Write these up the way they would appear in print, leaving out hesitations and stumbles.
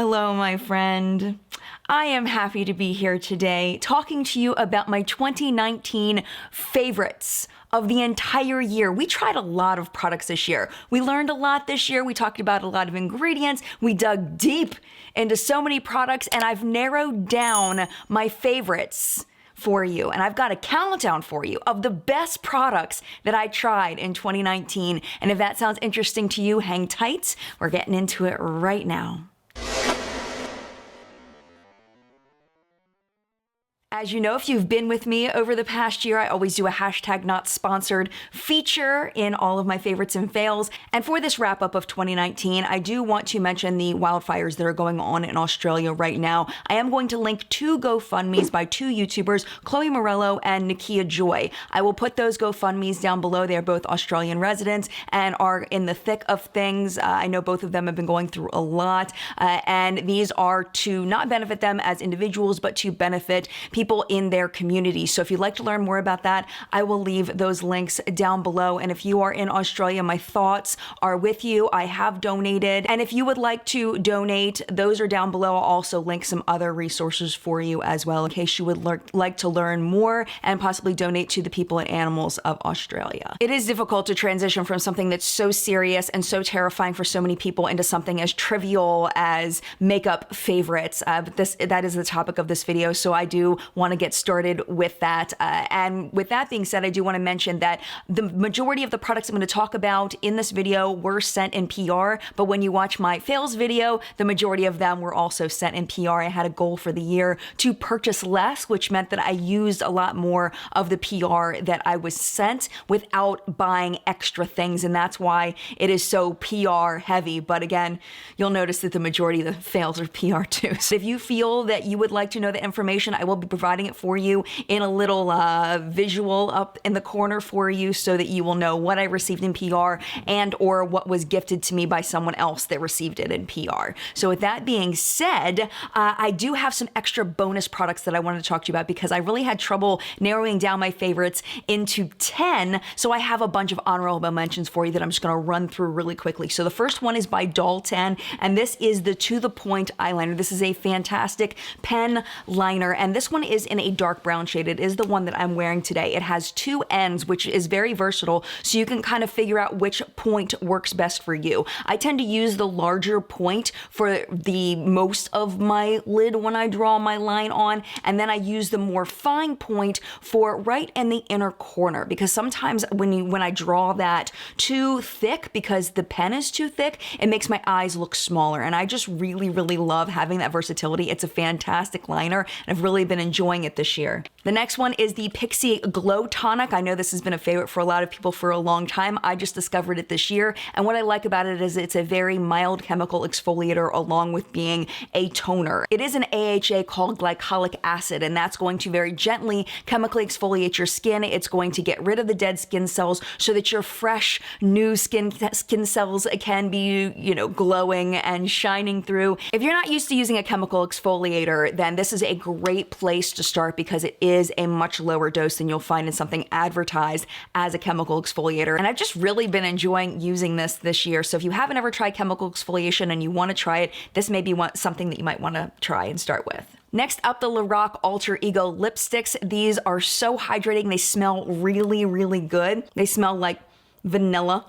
Hello, my friend. I am happy to be here today talking to you about my 2019 favorites of the entire year. We tried a lot of products this year. We learned a lot this year. We talked about a lot of ingredients. We dug deep into so many products, and I've narrowed down my favorites for you. And I've got a countdown for you of the best products that I tried in 2019. And if that sounds interesting to you, hang tight. We're getting into it right now. As you know, if you've been with me over the past year, I always do a hashtag not sponsored feature in all of my favorites and fails. And for this wrap up of 2019, I do want to mention the wildfires that are going on in Australia right now. I am going to link two GoFundMes by two YouTubers, Chloe Morello and NIKKIA Joy. I will put those GoFundMes down below. They are both Australian residents and are in the thick of things. I know both of them have been going through a lot. And these are to not benefit them as individuals, but to benefit people in their community. So if you'd like to learn more about that, I will leave those links down below. And if you are in Australia, my thoughts are with you. I have donated. And if you would like to donate, those are down below. I'll also link some other resources for you as well in case you would like to learn more and possibly donate to the people and animals of Australia. It is difficult to transition from something that's so serious and so terrifying for so many people into something as trivial as makeup favorites. But that is the topic of this video. So I do want to get started with that. And with that being said, I do want to mention that the majority of the products I'm going to talk about in this video were sent in PR, but when you watch my fails video, the majority of them were also sent in PR. I had a goal for the year to purchase less, which meant that I used a lot more of the PR that I was sent without buying extra things, and that's why it is so PR heavy. But again, you'll notice that the majority of the fails are PR too. So if you feel that you would like to know the information, I will be providing it for you in a little visual up in the corner for you so that you will know what I received in PR and or what was gifted to me by someone else that received it in PR. So with that being said, I do have some extra bonus products that I wanted to talk to you about because I really had trouble narrowing down my favorites into 10. So I have a bunch of honorable mentions for you that I'm just going to run through really quickly. So the first one is by Doll 10, and this is the To The Point eyeliner. This is a fantastic pen liner, and this one is in a dark brown shade. It is the one that I'm wearing today. It has two ends, which is very versatile, so you can kind of figure out which point works best for you. I tend to use the larger point for the most of my lid when I draw my line on, and then I use the more fine point for right in the inner corner, because sometimes when I draw that too thick, because the pen is too thick, it makes my eyes look smaller, and I just really, really love having that versatility. It's a fantastic liner, and I've really been enjoying it this year. The next one is the PIXI Glow Tonic. I know this has been a favorite for a lot of people for a long time. I just discovered it this year, and what I like about it is it's a very mild chemical exfoliator along with being a toner. It is an AHA called glycolic acid, and that's going to very gently chemically exfoliate your skin. It's going to get rid of the dead skin cells so that your fresh, new skin cells can be, glowing and shining through. If you're not used to using a chemical exfoliator, then this is a great place to start because it is a much lower dose than you'll find in something advertised as a chemical exfoliator. And I've just really been enjoying using this year. So if you haven't ever tried chemical exfoliation and you want to try it, this may be something that you might want to try and start with. Next up, the LORAC Alter Ego lipsticks. These are so hydrating. They smell really, really good. They smell like vanilla.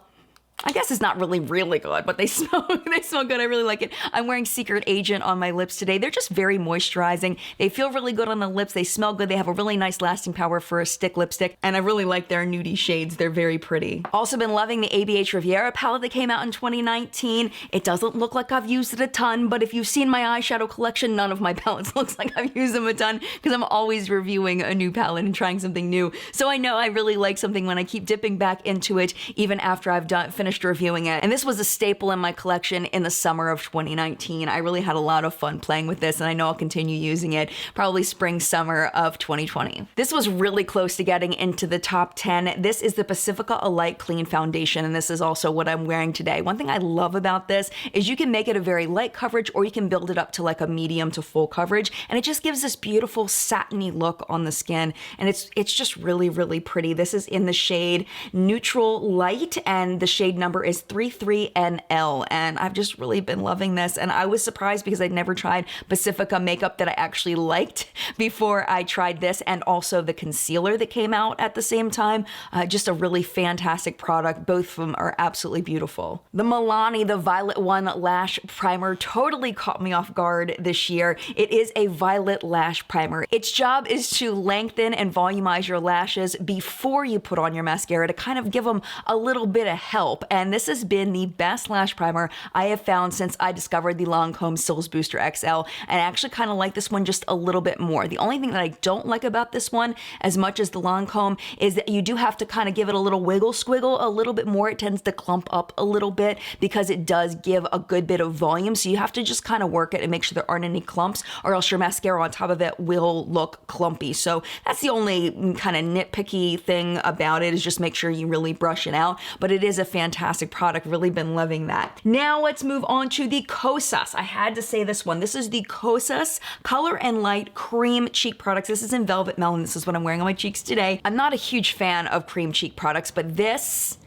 I guess it's not really good, but they smell good. I really like it. I'm wearing Secret Agent on my lips today. They're just very moisturizing. They feel really good on the lips. They smell good. They have a really nice lasting power for a stick lipstick, and I really like their nudie shades. They're very pretty. Also been loving the ABH Riviera palette that came out in 2019. It doesn't look like I've used it a ton, but if you've seen my eyeshadow collection, none of my palettes looks like I've used them a ton because I'm always reviewing a new palette and trying something new. So I know I really like something when I keep dipping back into it even after I've finished reviewing it. And this was a staple in my collection in the summer of 2019. I really had a lot of fun playing with this, and I know I'll continue using it probably spring, summer of 2020. This was really close to getting into the top 10. This is the PACIFICA ALIGHT Clean Foundation, and this is also what I'm wearing today. One thing I love about this is you can make it a very light coverage, or you can build it up to like a medium to full coverage, and it just gives this beautiful satiny look on the skin, and it's just really, really pretty. This is in the shade Neutral Light and the shade number is 33NL, and I've just really been loving this. And I was surprised because I'd never tried Pacifica makeup that I actually liked before I tried this, and also the concealer that came out at the same time. Just a really fantastic product. Both of them are absolutely beautiful. The MILANI, the Violet One Lash Primer, totally caught me off guard this year. It is a violet lash primer. Its job is to lengthen and volumize your lashes before you put on your mascara to kind of give them a little bit of help. And this has been the best lash primer I have found since I discovered the Lancome Sills Booster XL, and I actually kind of like this one just a little bit more. The only thing that I don't like about this one as much as the Lancome is that you do have to kind of give it a little wiggle squiggle a little bit more. It tends to clump up a little bit because it does give a good bit of volume, so you have to just kind of work it and make sure there aren't any clumps, or else your mascara on top of it will look clumpy. So that's the only kind of nitpicky thing about it, is just make sure you really brush it out. But it is a fantastic product. Really been loving that. Now let's move on to the KOSAS. I had to say this one. This is the KOSAS Color and Light Cream Cheek Products. This is in Velvet Melon. This is what I'm wearing on my cheeks today. I'm not a huge fan of cream cheek products, but this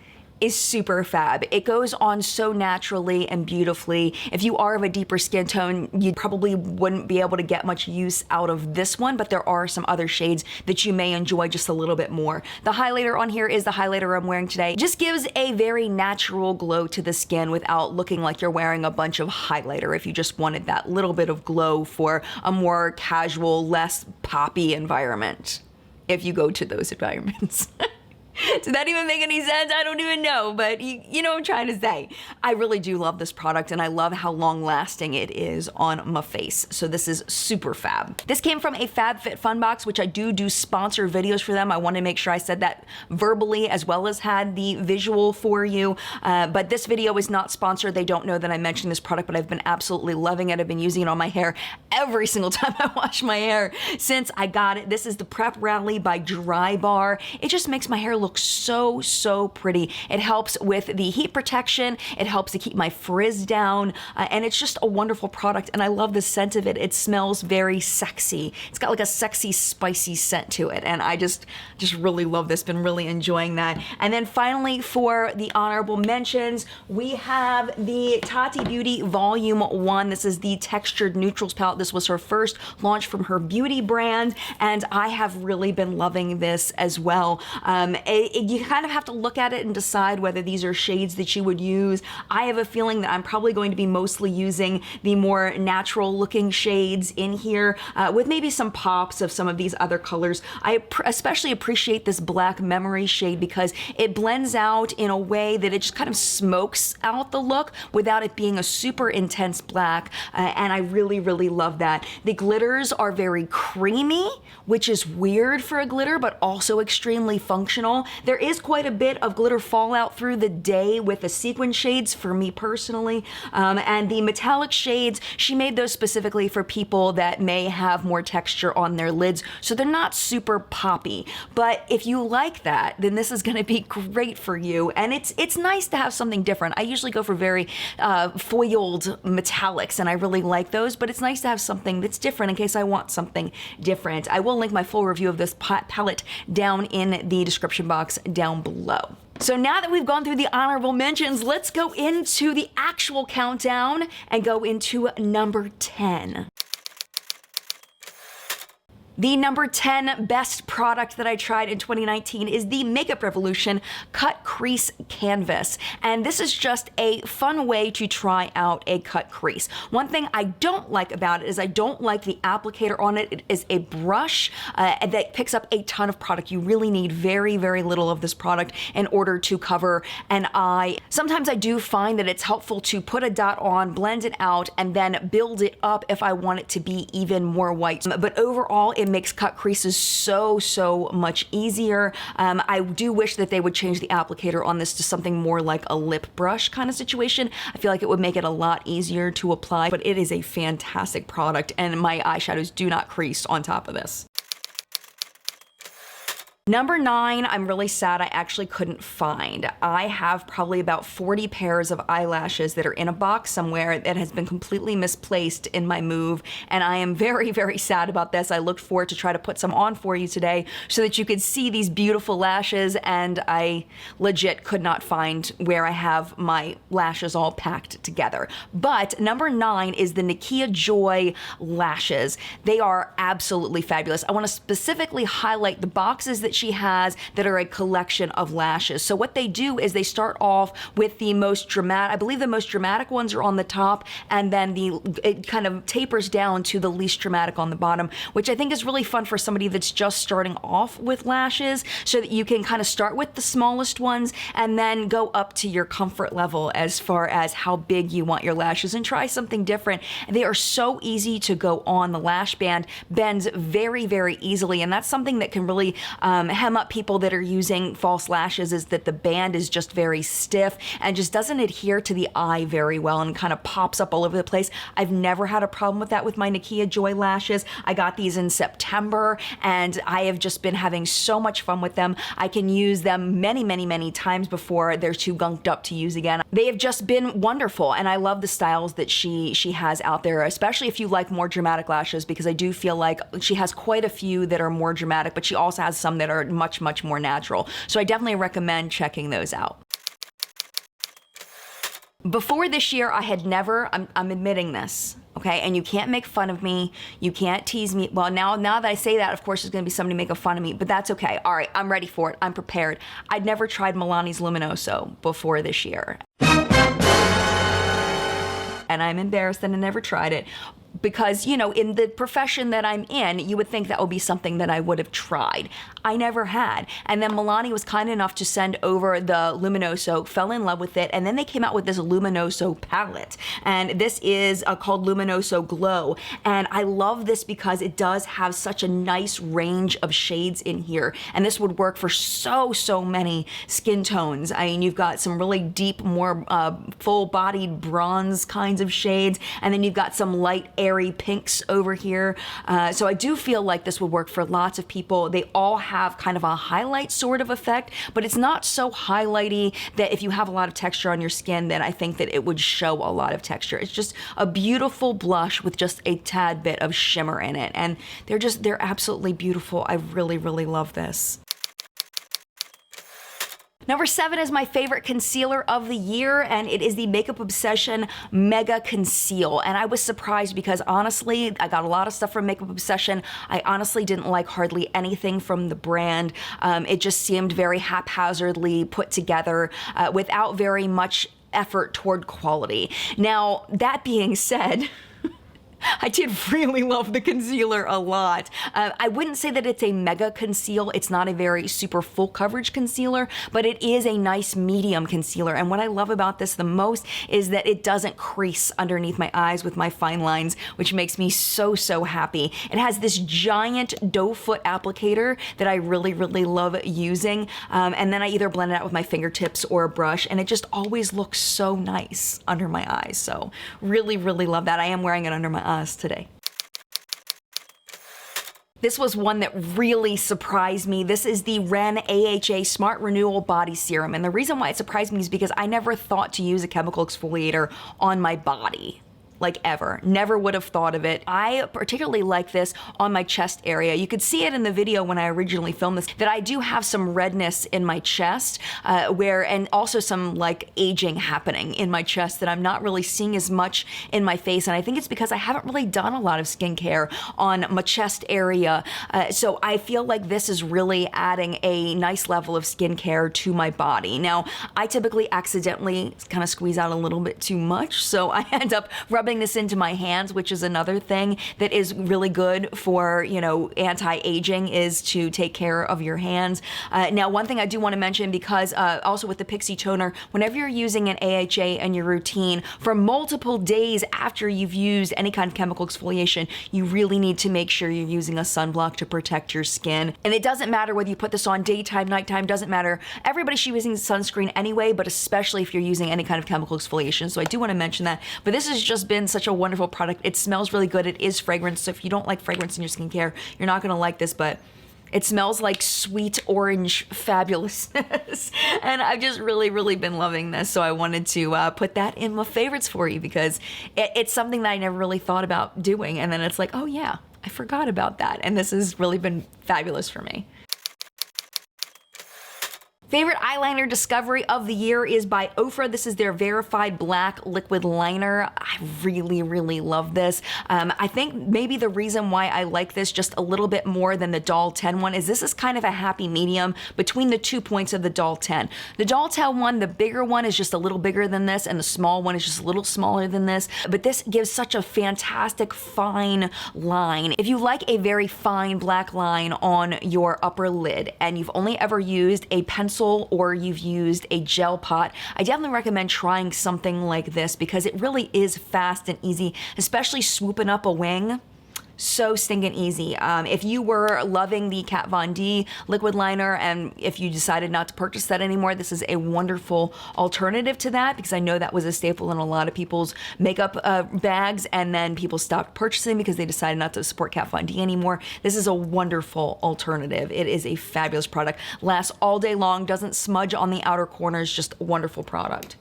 is super fab. It goes on so naturally and beautifully. If you are of a deeper skin tone, you probably wouldn't be able to get much use out of this one, but there are some other shades that you may enjoy just a little bit more. The highlighter on here is the highlighter I'm wearing today. Just gives a very natural glow to the skin without looking like you're wearing a bunch of highlighter, if you just wanted that little bit of glow for a more casual, less poppy environment, if you go to those environments. Does that even make any sense? I don't even know, but you know what I'm trying to say. I really do love this product, and I love how long lasting it is on my face. So this is super fab. This came from a FabFitFun box, which I do sponsor videos for them. I want to make sure I said that verbally as well as had the visual for you. But this video is not sponsored. They don't know that I mentioned this product, but I've been absolutely loving it. I've been using it on my hair every single time I wash my hair since I got it. This is the Prep Rally by DRYBAR. It just makes my hair look so pretty. It helps with the heat protection. It helps to keep my frizz down, and it's just a wonderful product, and I love the scent of it. It smells very sexy. It's got like a sexy, spicy scent to it, and I just really love this. Been really enjoying that. And then finally, for the honorable mentions, we have the Tati Beauty Volume 1. This is the Textured Neutrals palette. This was her first launch from her beauty brand, and I have really been loving this as well. You kind of have to look at it and decide whether these are shades that you would use. I have a feeling that I'm probably going to be mostly using the more natural looking shades in here, with maybe some pops of some of these other colors. I especially appreciate this Black Memory shade because it blends out in a way that it just kind of smokes out the look without it being a super intense black, and I really love that. The glitters are very creamy, which is weird for a glitter, but also extremely functional. There is quite a bit of glitter fallout through the day with the sequin shades for me personally, and the metallic shades, she made those specifically for people that may have more texture on their lids, so they're not super poppy. But if you like that, then this is going to be great for you, and it's nice to have something different. I usually go for very foiled metallics, and I really like those, but it's nice to have something that's different in case I want something different. I will link my full review of this palette down in the description box down below. So now that we've gone through the honorable mentions, let's go into the actual countdown and go into number 10. The number 10 best product that I tried in 2019 is the Makeup Revolution Cut Crease Canvas. And this is just a fun way to try out a cut crease. One thing I don't like about it is I don't like the applicator on it. It is a brush that picks up a ton of product. You really need very little of this product in order to cover an eye. Sometimes I do find that it's helpful to put a dot on, blend it out, and then build it up if I want it to be even more white. But overall, it makes cut creases so much easier. I do wish that they would change the applicator on this to something more like a lip brush kind of situation. I feel like it would make it a lot easier to apply, but it is a fantastic product, and my eyeshadows do not crease on top of this. Number 9, I'm really sad I actually couldn't find. I have probably about 40 pairs of eyelashes that are in a box somewhere that has been completely misplaced in my move, and I am very, very sad about this. I looked forward to try to put some on for you today so that you could see these beautiful lashes, and I legit could not find where I have my lashes all packed together. But number 9 is the NIKKIA Joy lashes. They are absolutely fabulous. I want to specifically highlight the boxes that she has that are a collection of lashes. So what they do is they start off with the most dramatic, I believe the most dramatic ones are on the top, and then it kind of tapers down to the least dramatic on the bottom, which I think is really fun for somebody that's just starting off with lashes, so that you can kind of start with the smallest ones and then go up to your comfort level as far as how big you want your lashes and try something different. They are so easy to go on. The lash band bends very, very easily, and that's something that can really hem up people that are using false lashes, is that the band is just very stiff and just doesn't adhere to the eye very well and kind of pops up all over the place. I've never had a problem with that with my NIKKIA Joy lashes. I got these in September and I have just been having so much fun with them. I can use them many, many, many times before they're too gunked up to use again. They have just been wonderful, and I love the styles that she has out there, especially if you like more dramatic lashes, because I do feel like she has quite a few that are more dramatic, but she also has some that are much, much more natural. So I definitely recommend checking those out. Before this year, I had never, I'm admitting this, okay? And you can't make fun of me. You can't tease me. Well, now that I say that, of course, there's gonna be somebody making fun of me, but that's okay. All right, I'm ready for it. I'm prepared. I'd never tried MILANI's LUMINOSO before this year. And I'm embarrassed that I never tried it, because, you know, in the profession that I'm in, you would think that would be something that I would have tried. I never had. And then MILANI was kind enough to send over the LUMINOSO, fell in love with it, and then they came out with this LUMINOSO palette. And this is called LUMINOSO Glow. And I love this because it does have such a nice range of shades in here. And this would work for so many skin tones. I mean, you've got some really deep, more full-bodied bronze kinds of shades, and then you've got some light, airy pinks over here. So I do feel like this would work for lots of people. They all have kind of a highlight sort of effect, but it's not so highlighty that if you have a lot of texture on your skin, then I think that it would show a lot of texture. It's just a beautiful blush with just a tad bit of shimmer in it. And they're absolutely beautiful. I really, really love this. Number 7 is my favorite concealer of the year, and it is the Makeup Obsession Mega Conceal. And I was surprised because honestly, I got a lot of stuff from Makeup Obsession. I honestly didn't like hardly anything from the brand. It just seemed very haphazardly put together without very much effort toward quality. Now, that being said, I did really love the concealer a lot. I wouldn't say that it's a mega conceal. It's not a very super full coverage concealer, but it is a nice medium concealer. And what I love about this the most is that it doesn't crease underneath my eyes with my fine lines, which makes me so happy. It has this giant doe foot applicator that I really, really love using. And then I either blend it out with my fingertips or a brush, and it just always looks so nice under my eyes. So really, really love that. I am wearing it under my eyes today. This was one that really surprised me. This is the Ren AHA Smart Renewal Body Serum. And the reason why it surprised me is because I never thought to use a chemical exfoliator on my body. Like ever. Never would have thought of it. I particularly like this on my chest area. You could see it in the video when I originally filmed this, that I do have some redness in my chest, and also some like aging happening in my chest that I'm not really seeing as much in my face. And I think it's because I haven't really done a lot of skincare on my chest area. So I feel like this is really adding a nice level of skincare to my body. Now, I typically accidentally kind of squeeze out a little bit too much, so I end up rubbing this into my hands, which is another thing that is really good for, you know, anti-aging, is to take care of your hands. Now, one thing I do want to mention, because also with the PIXI toner, whenever you're using an AHA in your routine for multiple days after you've used any kind of chemical exfoliation, you really need to make sure you're using a sunblock to protect your skin. And it doesn't matter whether you put this on daytime, nighttime, doesn't matter. Everybody should be using sunscreen anyway, but especially if you're using any kind of chemical exfoliation. So I do want to mention that. But this has just been such a wonderful product. It smells really good. It is fragrance, so if you don't like fragrance in your skincare, you're not gonna like this, but It smells like sweet orange fabulousness. And I've just really been loving this. So I wanted to put that in my favorites for you because it's something that I never really thought about doing. And then it's like, oh yeah, I forgot about that. And this has really been fabulous for me. Favorite eyeliner discovery of the year is by OFRA. This is their verified black liquid liner. I really love this. I think maybe the reason why I like this just a little bit more than the Doll 10 one is this is kind of a happy medium between the 2 points of the Doll 10. The Doll 10 one, the bigger one is just a little bigger than this, and the small one is just a little smaller than this. But this gives such a fantastic fine line. If you like a very fine black line on your upper lid and you've only ever used a pencil or you've used a gel pot, I definitely recommend trying something like this because it really is fast and easy, especially swooping up a wing. So stinking easy. If you were loving the Kat Von D liquid liner and if you decided not to purchase that anymore, this is a wonderful alternative to that because I know that was a staple in a lot of people's makeup bags, and then people stopped purchasing because they decided not to support Kat Von D anymore. This is a wonderful alternative. It is a fabulous product. Lasts all day long, doesn't smudge on the outer corners, just a wonderful product.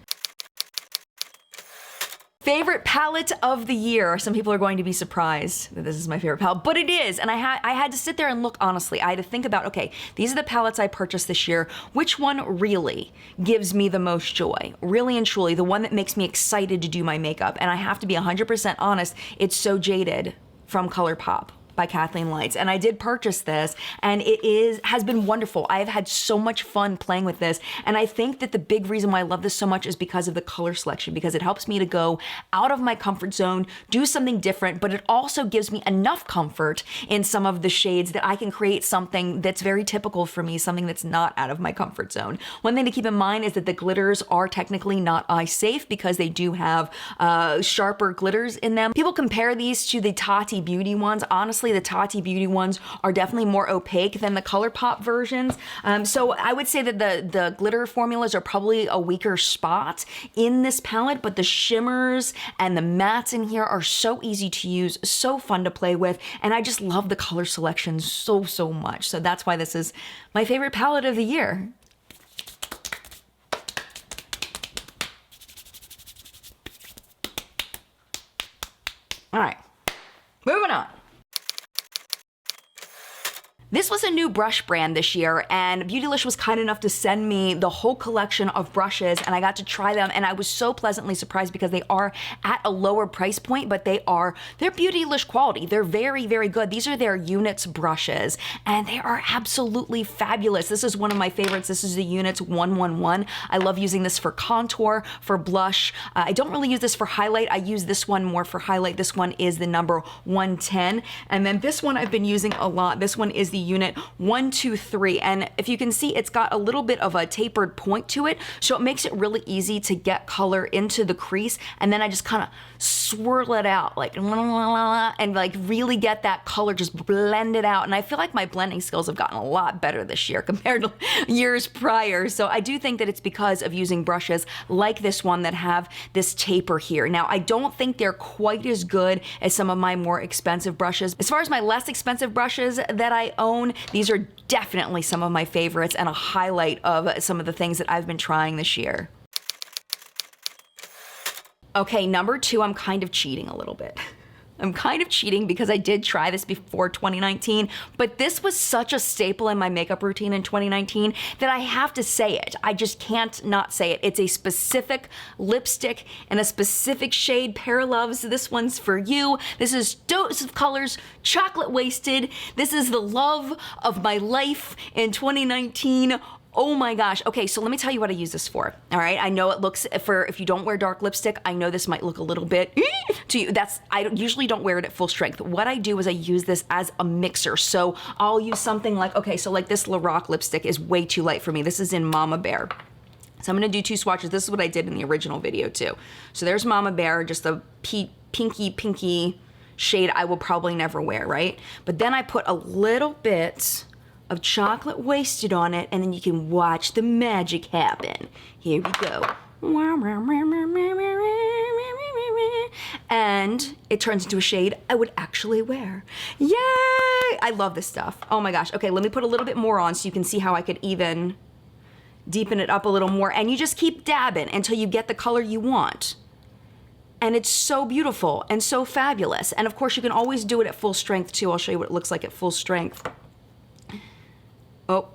Favorite palette of the year. Some people are going to be surprised that this is my favorite palette, but it is. And I had to sit there and look honestly. I had to think about, okay, these are the palettes I purchased this year. Which one really gives me the most joy? Really and truly, the one that makes me excited to do my makeup. And I have to be 100% honest, it's So Jaded from ColourPop by Kathleen Lights. And I did purchase this and it has been wonderful. I have had so much fun playing with this. And I think that the big reason why I love this so much is because of the color selection, because it helps me to go out of my comfort zone, do something different, but it also gives me enough comfort in some of the shades that I can create something that's very typical for me, something that's not out of my comfort zone. One thing to keep in mind is that the glitters are technically not eye safe because they do have sharper glitters in them. People compare these to the Tati Beauty ones. Honestly, the Tati Beauty ones are definitely more opaque than the ColourPop versions. So I would say that the glitter formulas are probably a weaker spot in this palette, but the shimmers and the mattes in here are so easy to use, so fun to play with, and I just love the color selection so much. So that's why this is my favorite palette of the year. All right, moving on. This was a new brush brand this year, and Beautylish was kind enough to send me the whole collection of brushes, and I got to try them, and I was so pleasantly surprised because they are at a lower price point, but they're Beautylish quality. They're very good. These are their Units brushes, and they are absolutely fabulous. This is one of my favorites. This is the Units 111. I love using this for contour, for blush. I don't really use this for highlight. I use this one more for highlight. This one is the number 110, and then this one I've been using a lot. This one is the Unit 123, and if you can see, it's got a little bit of a tapered point to it, so it makes it really easy to get color into the crease, and then I just kind of swirl it out like and like really get that color, just blend it out. And I feel like my blending skills have gotten a lot better this year compared to years prior. So I do think that it's because of using brushes like this one that have this taper here. Now, I don't think they're quite as good as some of my more expensive brushes. As far as my less expensive brushes that I own, these are definitely some of my favorites and a highlight of some of the things that I've been trying this year. Okay, number two, I'm kind of cheating a little bit. I'm kind of cheating because I did try this before 2019, but this was such a staple in my makeup routine in 2019 that I have to say it. I just can't not say it. It's a specific lipstick in a specific shade. Loves, this one's for you. This is Dose of Colors Chocolate Wasted. This is the love of my life in 2019. Oh my gosh. Okay, so let me tell you what I use this for. All right, I know it looks, if you don't wear dark lipstick, I know this might look a little bit to you. I usually don't wear it at full strength. What I do is I use this as a mixer. So I'll use something like, okay, so like this LORAC lipstick is way too light for me. This is in Mama Bear. So I'm gonna do 2 swatches. This is what I did in the original video too. So there's Mama Bear, just a pinky shade I will probably never wear, right? But then I put a little bit of Chocolate Wasted on it, and then you can watch the magic happen. Here we go. and it turns into a shade I would actually wear. Yay! I love this stuff. Oh my gosh. Okay, let me put a little bit more on so you can see how I could even deepen it up a little more, and you just keep dabbing until you get the color you want. And it's so beautiful and so fabulous. And of course you can always do it at full strength too. I'll show you what it looks like at full strength. Oh,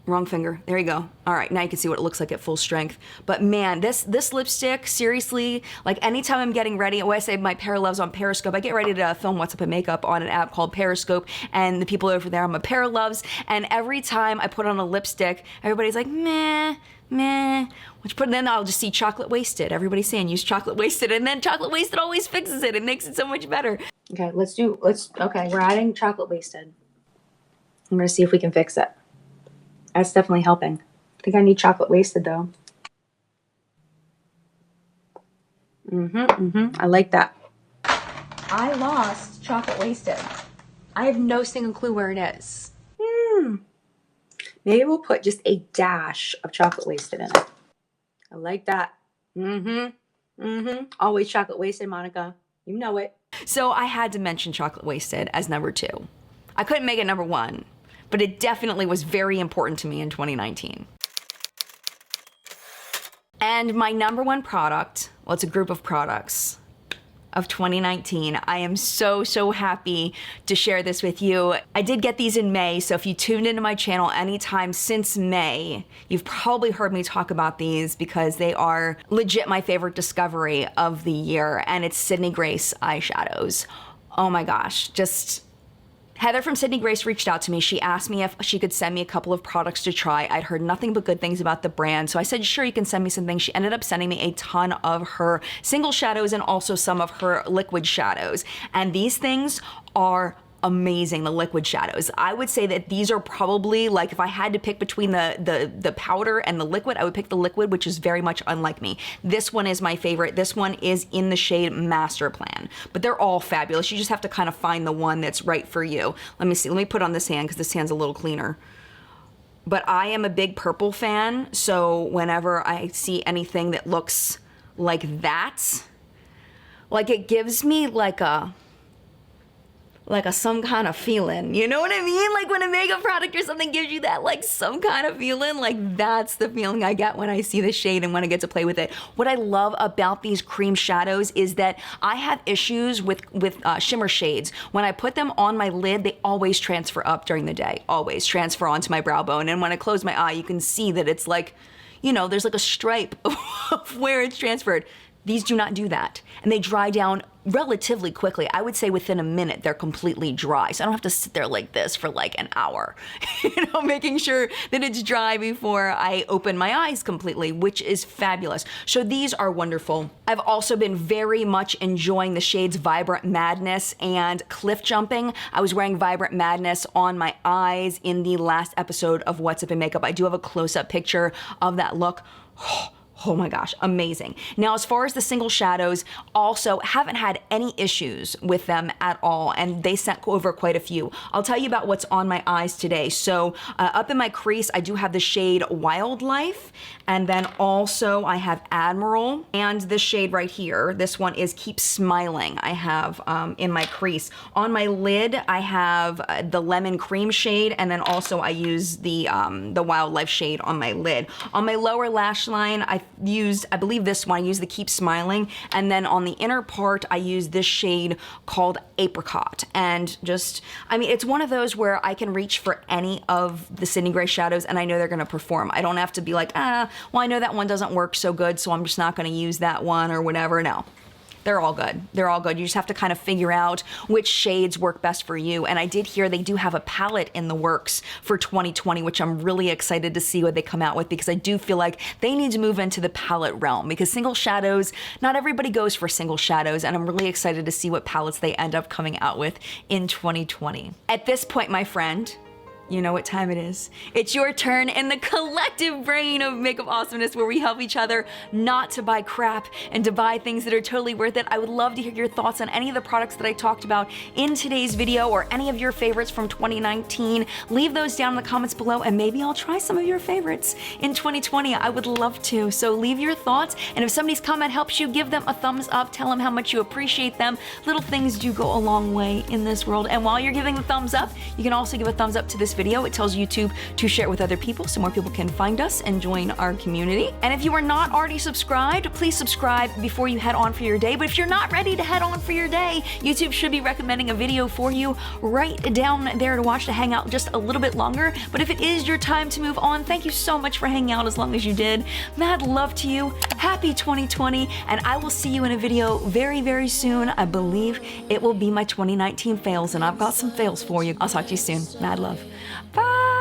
wrong finger. There you go. All right, now you can see what it looks like at full strength. But man, this lipstick, seriously, like anytime I'm getting ready, I say my Paraloves on Periscope, I get ready to film What's Up in Makeup on an app called Periscope, and the people over there, I'm a Paraloves, and every time I put on a lipstick, everybody's like, meh, meh. Then I'll just see Chocolate Wasted. Everybody's saying use Chocolate Wasted, and then Chocolate Wasted always fixes it. It makes it so much better. Okay, okay, we're adding Chocolate Wasted. I'm gonna see if we can fix it. That's definitely helping. I think I need Chocolate Wasted though. I like that. I lost Chocolate Wasted. I have no single clue where it is. Maybe we'll put just a dash of Chocolate Wasted in it. I like that. Always Chocolate Wasted, Monica. You know it. So I had to mention Chocolate Wasted as number 2. I couldn't make it number 1, but it definitely was very important to me in 2019. And my number 1 product, well, it's a group of products of 2019. I am so happy to share this with you. I did get these in May, so if you tuned into my channel anytime since May, you've probably heard me talk about these because they are legit my favorite discovery of the year, and it's Sydney Grace eyeshadows. Oh my gosh, just Heather from Sydney Grace reached out to me. She asked me if she could send me a couple of products to try. I'd heard nothing but good things about the brand, so I said, sure, you can send me some things. She ended up sending me a ton of her single shadows and also some of her liquid shadows. And these things are amazing, the liquid shadows. I would say that these are probably, like, if I had to pick between the powder and the liquid, I would pick the liquid, which is very much unlike me. This one is my favorite. This one is in the shade Master Plan, but they're all fabulous. You just have to kind of find the one that's right for you. Let me see, let me put on this hand because this hand's a little cleaner. But I am a big purple fan, so whenever I see anything that looks like that, like it gives me like a some kind of feeling, you know what I mean? Like when a makeup product or something gives you that like some kind of feeling, like that's the feeling I get when I see the shade and when I get to play with it. What I love about these cream shadows is that I have issues with shimmer shades. When I put them on my lid, they always transfer up during the day, always transfer onto my brow bone. And when I close my eye, you can see that it's like, you know, there's like a stripe of where it's transferred. These do not do that, and they dry down relatively quickly. I would say within a minute, they're completely dry. So I don't have to sit there like this for like an hour, you know, making sure that it's dry before I open my eyes completely, which is fabulous. So these are wonderful. I've also been very much enjoying the shades Vibrant Madness and Cliff Jumping. I was wearing Vibrant Madness on my eyes in the last episode of What's Up in Makeup. I do have a close-up picture of that look. Oh my gosh, amazing. Now, as far as the single shadows, also haven't had any issues with them at all, and they sent over quite a few. I'll tell you about what's on my eyes today. So up in my crease, I do have the shade Wildlife, and then also I have Admiral, and this shade right here, this one is Keep Smiling, I have in my crease. On my lid, I have the Lemon Cream shade, and then also I use the Wildlife shade on my lid. On my lower lash line, I believe this one, I use the Keep Smiling, and then on the inner part, I use this shade called Apricot. And just, I mean, it's one of those where I can reach for any of the Sydney Grace shadows and I know they're gonna perform. I don't have to be like, well, I know that one doesn't work so good, so I'm just not gonna use that one or whatever. No. They're all good. They're all good. You just have to kind of figure out which shades work best for you. And I did hear they do have a palette in the works for 2020, which I'm really excited to see what they come out with, because I do feel like they need to move into the palette realm, because single shadows, not everybody goes for single shadows, and I'm really excited to see what palettes they end up coming out with in 2020. At this point, my friend, You know what time it is. It's your turn in the collective brain of makeup awesomeness, where we help each other not to buy crap and to buy things that are totally worth it. I would love to hear your thoughts on any of the products that I talked about in today's video, or any of your favorites from 2019. Leave those down in the comments below, and maybe I'll try some of your favorites in 2020. I would love to. So leave your thoughts, and if somebody's comment helps you, give them a thumbs up. Tell them how much you appreciate them. Little things do go a long way in this world. And while you're giving the thumbs up, you can also give a thumbs up to this video. It tells YouTube to share it with other people so more people can find us and join our community. And if you are not already subscribed, please subscribe before you head on for your day. But if you're not ready to head on for your day, YouTube should be recommending a video for you right down there to watch, to hang out just a little bit longer. But if it is your time to move on, thank you so much for hanging out as long as you did. Mad love to you. Happy 2020, and I will see you in a video very, very soon. I believe it will be my 2019 fails, and I've got some fails for you. I'll talk to you soon. Mad love. Bye!